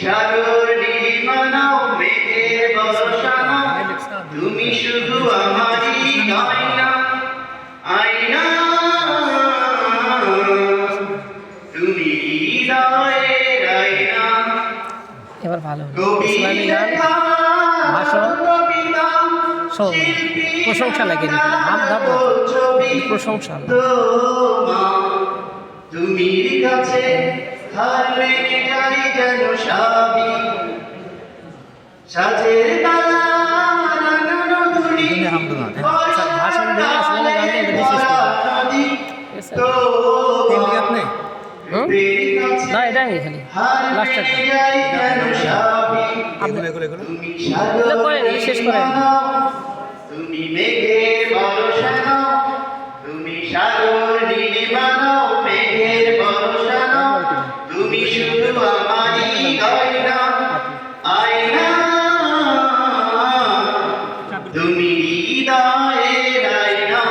সাগর নীলিমা নাও মেঘের বর্ষা নাও তুমি শুধু আমারই আয়না আয়না তুমি হৃদয়ের আয়না। এবার ভালো ইসলামী গান ভাষণ প্রশংসা লাগে নাম দাম প্রশংসা তুমি কাছে হার মেনে যাই যেন সাবি সাজের বালা রাঙানো ধুলি ভাষণ দিয়ে ইসলামী গানটা এটা বিশেষ না এটা আমি খালি লাস্ট শেষ করেন তুমি মেঘের বর্ষা নাও তুমি সাগর নীলিমা নাও মেঘের বর্ষা নাও তুমি শুধু আমারই আয়না আয়না তুমি হৃদয়ের আয়না।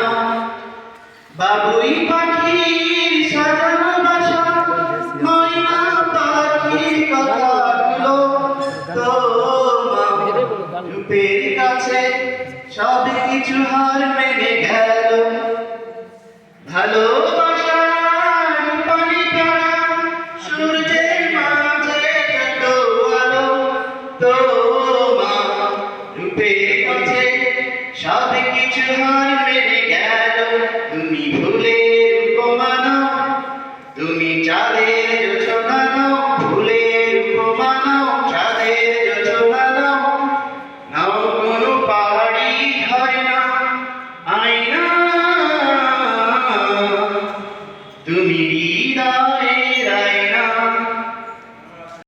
বাবুই পাখির সাজানো বাসা ময়না পাখির কথাগুলো তোমার রূপের কাছে সব কিছু হার মেনে গেল। ভালোবাসার পানি তারা সূর্যের মাঝে যত আলো তোমার রূপের কাছে সব কিছু হার মেনে গেল। তুমি ফুলের উপমা নাও তুমি চাঁদের জোছনা নাও ফুলের উপমা নাও চাঁদের জোছনা নাও নাও কোনো পাহাড়ি হয় না আয়না তুমি হৃদয়ে